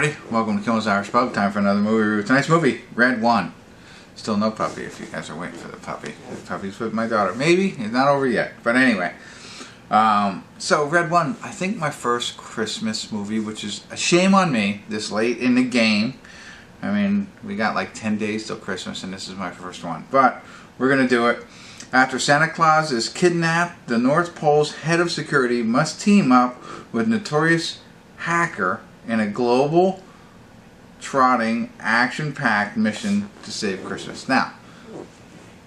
everybody, welcome to Kimmel's Irish Pub. Time for another movie review. Tonight's movie, Red One. Still no puppy if you guys are waiting for the puppy. The puppy's with my daughter. Maybe, it's not over yet. But anyway, so Red One, I think my first Christmas movie, which is a shame on me this late in the game. I mean, we got like 10 days till Christmas and this is my first one. But we're going to do it. After Santa Claus is kidnapped, the North Pole's head of security must team up with notorious hacker in a global trotting action-packed mission to save Christmas. Now,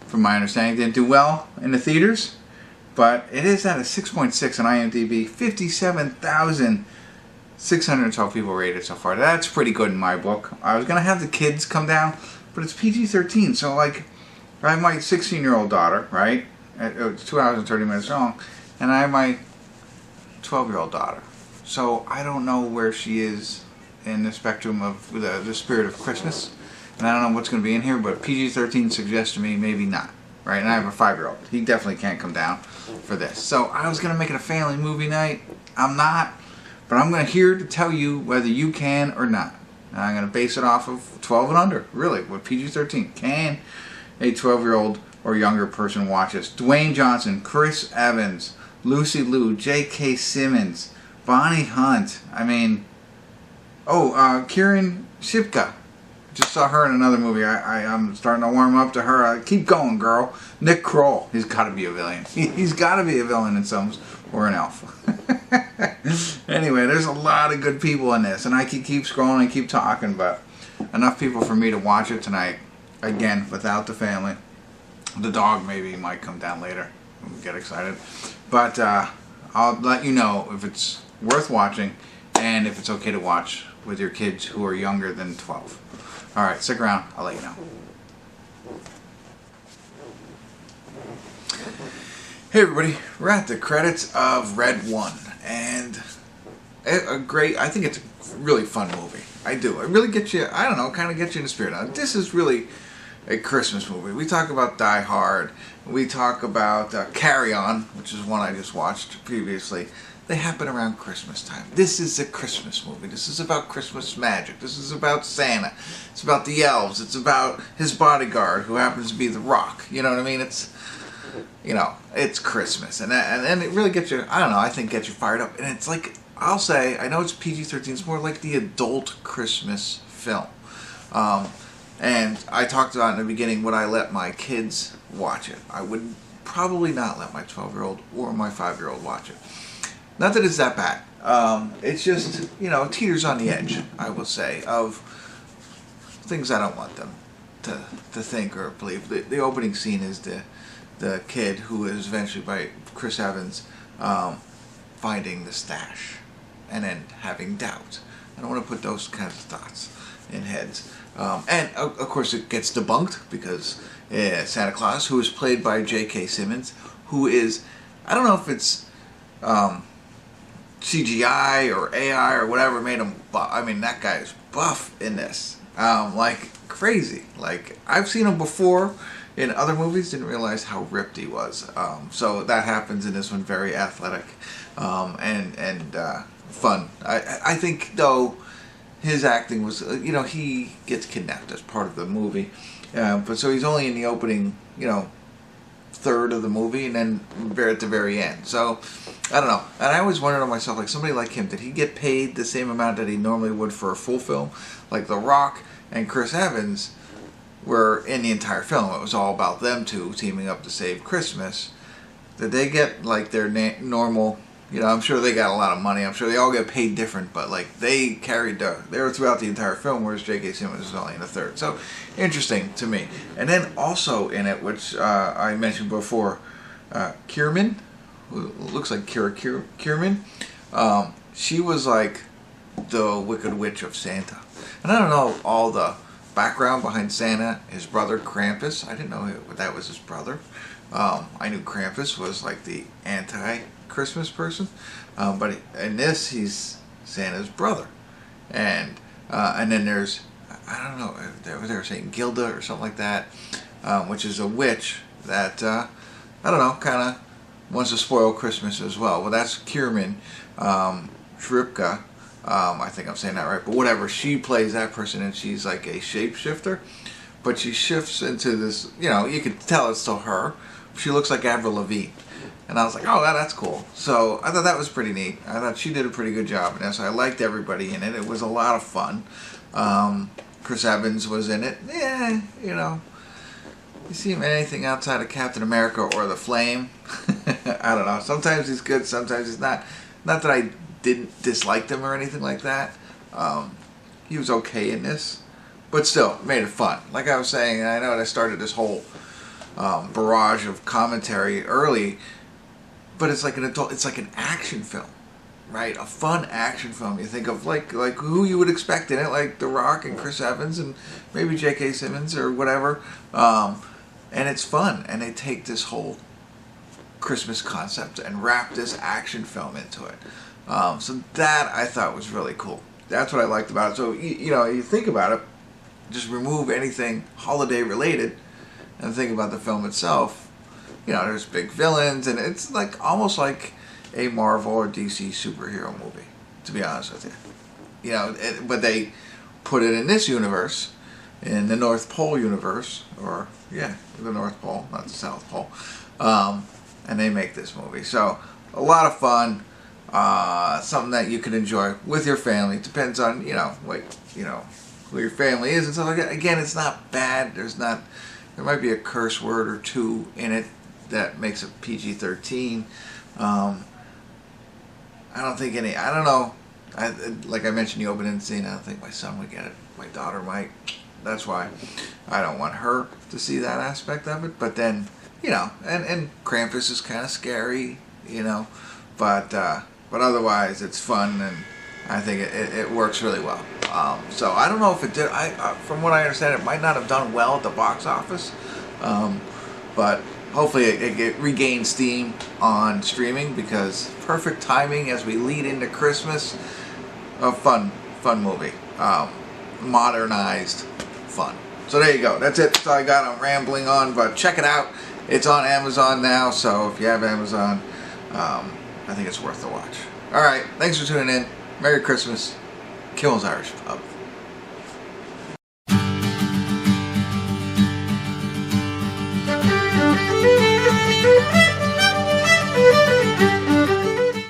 from my understanding, it didn't do well in the theaters, but it is at a 6.6 on IMDb, 57,612 people rated so far. That's pretty good in my book. I was going to have the kids come down, but it's PG-13, so like, I have my 16-year-old daughter, right? It's 2 hours and 30 minutes long, and I have my 12-year-old daughter. So I don't know where she is in the spectrum of the spirit of Christmas. And I don't know what's going to be in here, but PG-13 suggests to me maybe not. Right? And I have a 5-year-old. He definitely can't come down for this. So I was going to make it a family movie night. I'm not. But I'm here to tell you whether you can or not. And I'm going to base it off of 12 and under. Really, with PG-13. Can a 12-year-old or younger person watch this? Dwayne Johnson, Chris Evans, Lucy Liu, J.K. Simmons, Bonnie Hunt. I mean, Kiernan, Shipka. Just saw her in another movie. I'm starting to warm up to her. Keep going, girl. Nick Kroll. He's got to be a villain. He's got to be a villain in some, or an elf. Anyway, there's a lot of good people in this, and I can keep scrolling and keep talking, but enough people for me to watch it tonight. Again, without the family. The dog maybe might come down later. We'll get excited. But I'll let you know if it's worth watching and if it's okay to watch with your kids who are younger than 12. Alright, stick around. I'll let you know. Hey everybody, we're at the credits of Red One, and I think it's a really fun movie. I do. It really gets you, I don't know, kind of gets you in the spirit. Now, this is really a Christmas movie. We talk about Die Hard. We talk about Carry On, which is one I just watched previously. They happen around Christmas time. This is a Christmas movie. This is about Christmas magic. This is about Santa. It's about the elves. It's about his bodyguard, who happens to be The Rock. You know what I mean? It's, you know, it's Christmas. And it really gets you, I don't know, I think gets you fired up. And it's like, I'll say, I know it's PG-13, it's more like the adult Christmas film. And I talked about in the beginning, would I let my kids watch it? I would probably not let my 12-year-old or my 5-year-old watch it. Not that it's that bad. It's just, you know, teeters on the edge, I will say, of things I don't want them to think or believe. The opening scene is the kid who is eventually, by Chris Evans, finding the stash and then having doubt. I don't want to put those kinds of thoughts in heads. And of course it gets debunked because Santa Claus, who is played by J.K. Simmons, who is, I don't know if it's CGI or AI or whatever made him buff. I mean, that guy is buff in this, like crazy. Like, I've seen him before in other movies, didn't realize how ripped he was. So that happens in this one. Very athletic and fun. I think though his acting was, you know, he gets kidnapped as part of the movie, but so he's only in the opening, you know, third of the movie, and then at the very end. So I don't know. And I always wondered to myself, like, somebody like him, did he get paid the same amount that he normally would for a full film? Like The Rock and Chris Evans were in the entire film. It was all about them two teaming up to save Christmas. Did they get like their normal? You know, I'm sure they got a lot of money. I'm sure they all get paid different, but like they were throughout the entire film, whereas J.K. Simmons is only in a third. So interesting to me. And then also in it, which I mentioned before, Kiernan, who looks like Kiernan. She was like the Wicked Witch of Santa. And I don't know all the background behind Santa. His brother Krampus. I didn't know that was his brother. I knew Krampus was like the anti-Christmas person, but in this he's Santa's brother, and then there's, I don't know, they were saying Gilda or something like that, which is a witch that I don't know, kind of wants to spoil Christmas as well. Well, that's Kiernan, Shipka, I think I'm saying that right, but whatever. She plays that person, and she's like a shapeshifter, but she shifts into this. You know, you can tell it's still her. She looks like Avril Lavigne, and I was like, oh, that's cool. So I thought that was pretty neat. I thought she did a pretty good job in this. I liked everybody in it. It was a lot of fun. Chris Evans was in it. Yeah, you know, you see him in anything outside of Captain America or The Flame. I don't know. Sometimes he's good, sometimes he's not. Not that I didn't dislike him or anything like that. He was okay in this, but still made it fun. Like I was saying, and I know I started this whole barrage of commentary early, but it's like it's like an action film, right? A fun action film. You think of like who you would expect in it, like The Rock and Chris Evans and maybe J.K. Simmons or whatever. And it's fun, and they take this whole Christmas concept and wrap this action film into it. So that I thought was really cool. That's what I liked about it. So you know, you think about it, just remove anything holiday related, and think about the film itself. You know, there's big villains, and it's like almost like a Marvel or DC superhero movie, to be honest with you. You know, but they put it in this universe, in the North Pole universe, or yeah, the North Pole, not the South Pole. And they make this movie. So a lot of fun, something that you can enjoy with your family. Depends on, you know, like, you know, who your family is and stuff like that. Again, it's not bad. There might be a curse word or two in it that makes it PG-13. I don't think I don't know. Like I mentioned, the opening scene, I don't think my son would get it. My daughter might. That's why I don't want her to see that aspect of it. But then, you know, and Krampus is kind of scary, you know, but otherwise it's fun, and I think it works really well. So I don't know if it did. From what I understand, it might not have done well at the box office, but hopefully it regained steam on streaming, because perfect timing as we lead into Christmas. A fun movie, modernized fun. So there you go. That's it. That's all I got. I'm rambling on, but check it out. It's on Amazon now, so if you have Amazon, I think it's worth the watch. Alright, thanks for tuning in. Merry Christmas. Kimmel's Irish Pub.